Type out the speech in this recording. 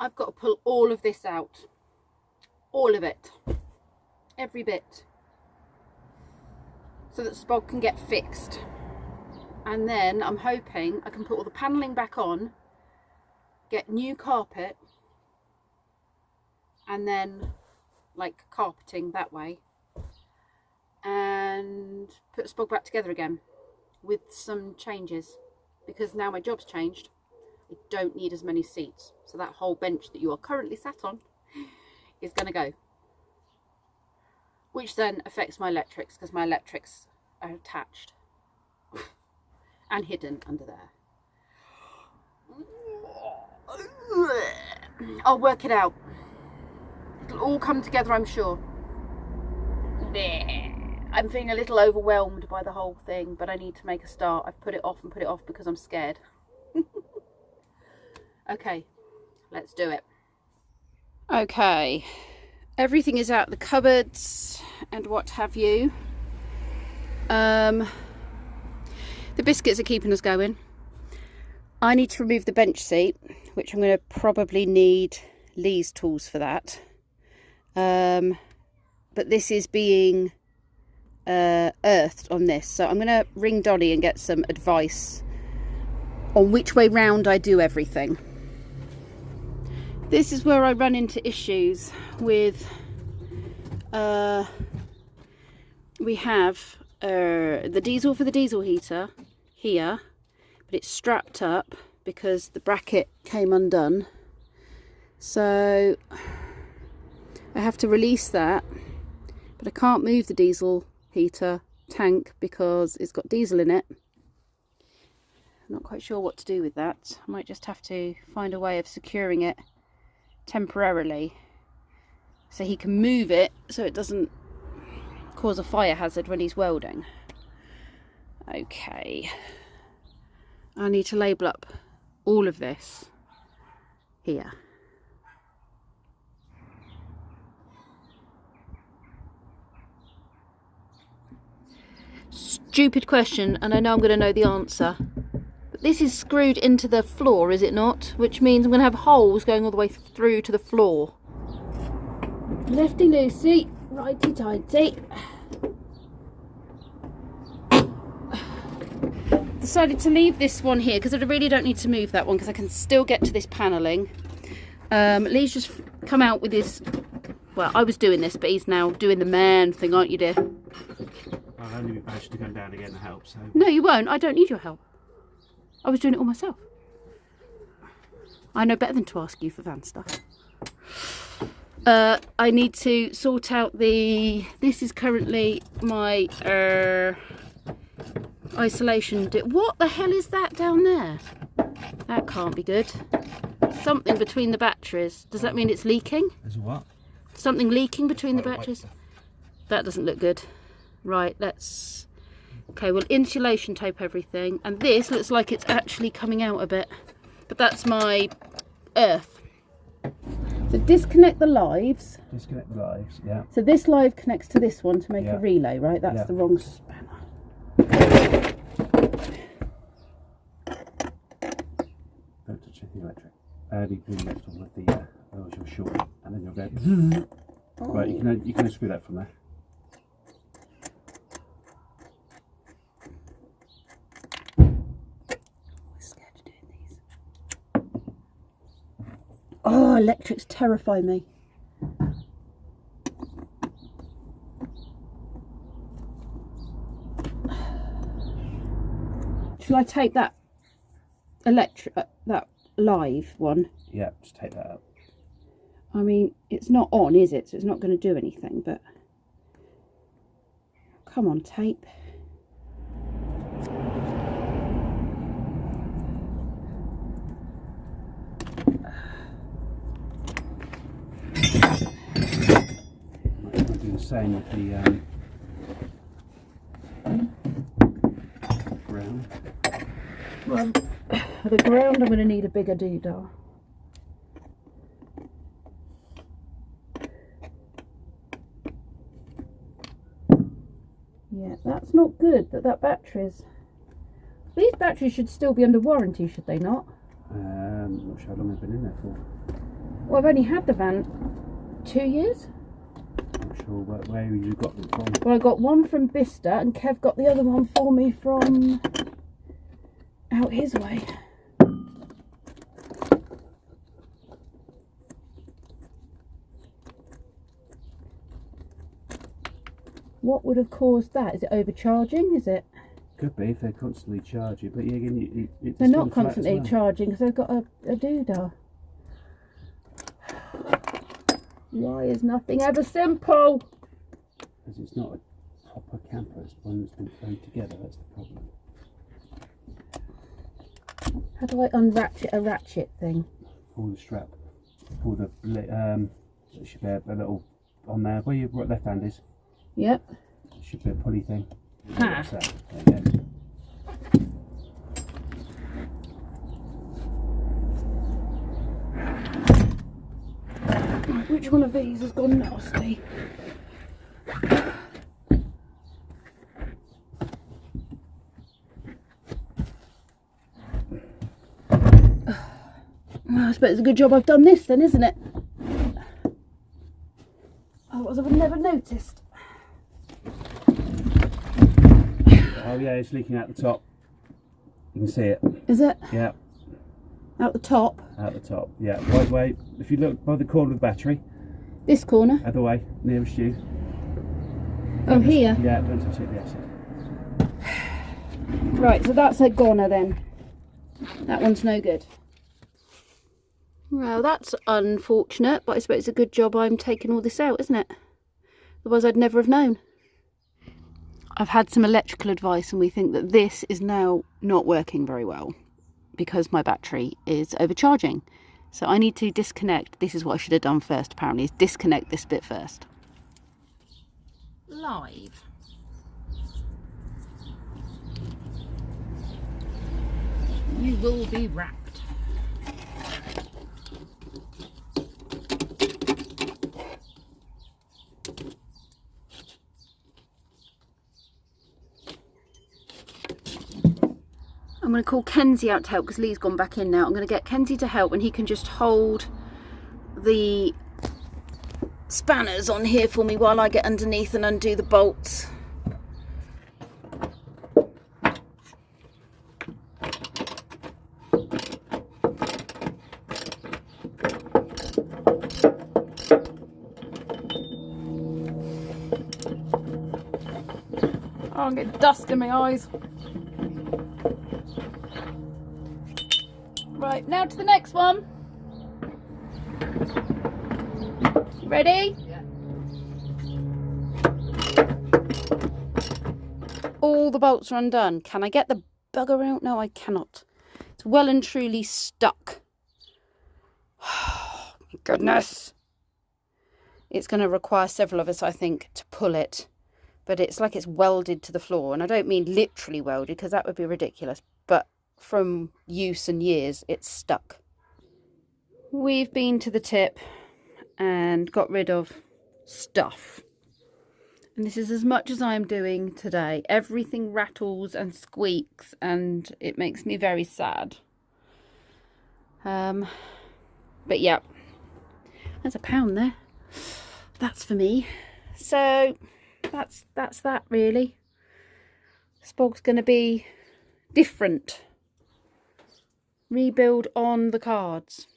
I've got to pull all of this out. All of it. Every bit. So that Spog can get fixed. And then I'm hoping I can put all the panelling back on, get new carpet, and then like carpeting that way, and put Spog back together again with some changes, because now my job's changed. I don't need as many seats, so that whole bench that you are currently sat on is going to go, which then affects my electrics, because my electrics are attached and hidden under there. I'll work it out. It'll all come together, I'm sure. I'm feeling a little overwhelmed by the whole thing, but I need to make a start. I've put it off and put it off because I'm scared. Okay, let's do it. Okay, everything is out the cupboards and what have you. The biscuits are keeping us going. I need to remove the bench seat, which I'm going to probably need Lee's tools for that. But this is being earthed on this, so I'm going to ring Donnie and get some advice on which way round I do everything. This is where I run into issues with, we have the diesel for the diesel heater here, but it's strapped up because the bracket came undone, so I have to release that, but I can't move the diesel heater tank because it's got diesel in it. I'm not quite sure what to do with that. I might just have to find a way of securing it temporarily so he can move it so it doesn't cause a fire hazard when he's welding. Okay, I need to label up all of this here. Stupid question, and I know I'm going to know the answer. But this is screwed into the floor, is it not? Which means I'm going to have holes going all the way through to the floor. Lefty loosey, righty tighty. Decided to leave this one here because I really don't need to move that one because I can still get to this panelling. Lee's just come out with his, well, I was doing this, but he's now doing the man thing, aren't you, dear? I'll only be managed to come down again to help, so... No, you won't. I don't need your help. I was doing it all myself. I know better than to ask you for van stuff. I need to sort out the... This is currently my isolation... What the hell is that down there? That can't be good. Something between the batteries. Does that mean it's leaking? There's what? Something leaking between the batteries? That doesn't look good. Right, let's... Okay, we'll insulation tape everything. And this looks like it's actually coming out a bit. But that's my earth. So disconnect the lives. Disconnect the lives, yeah. So this live connects to this one to make a relay, right? That's the wrong spanner. Don't touch anything electric. You can lift all of the otherwise you're short, and then you'll go... Oh. Right, you can unscrew that from there. Oh, electrics terrify me. Shall I take that that live one? Yeah, just take that out. I mean, it's not on, is it? So it's not going to do anything, but... Come on, tape. Same with the ground. Well, for the ground I'm going to need a bigger doodah. Yeah, that's not good that batteries... These batteries should still be under warranty, should they not? Not sure how long they've been in there for. Well, I've only had the van 2 years. I'm sure where you got them from. Well, I got one from Bicester and Kev got the other one for me from out his way. What would have caused that? Is it overcharging? Is it? Could be if they constantly charge you, but yeah, again, They're not constantly charging because they've got a doodah. Why is nothing ever simple? Because it's not a proper camper, it's one that's been thrown together, that's the problem. How do I unratchet a ratchet thing? Pull the strap, pull the, there should be a little on there, where your left hand is. Yep. There should be a pulley thing. Ah. There you go. Right, which one of these has gone nasty? Well, I suppose it's a good job I've done this then, isn't it? Otherwise I would have never noticed. Oh yeah, it's leaking out the top. You can see it. Is it? Yeah. Out the top? Out the top, yeah. Right way. If you look by the corner of the battery. This corner? Other way, nearest you. Oh, here? Yeah, don't touch it, yes. Right, so that's a goner then. That one's no good. Well, that's unfortunate, but I suppose it's a good job I'm taking all this out, isn't it? Otherwise I'd never have known. I've had some electrical advice and we think that this is now not working very well because my battery is overcharging. So I need to disconnect. This is what I should have done first, apparently, is disconnect this bit first. Live. You will be wrapped. I'm going to call Kenzie out to help because Lee's gone back in now. I'm going to get Kenzie to help and he can just hold the spanners on here for me while I get underneath and undo the bolts. Oh, I'm getting dust in my eyes. Right, now to the next one. You ready? Yeah. All the bolts are undone. Can I get the bugger out? No, I cannot. It's well and truly stuck. Oh, my goodness. It's going to require several of us, I think, to pull it. But it's like it's welded to the floor. And I don't mean literally welded because that would be ridiculous. But from use and years, it's stuck. We've been to the tip and got rid of stuff. And this is as much as I'm doing today. Everything rattles and squeaks and it makes me very sad. But yeah, there's £1 there. That's for me. So that's that really. Spog's going to be different. Rebuild on the cards.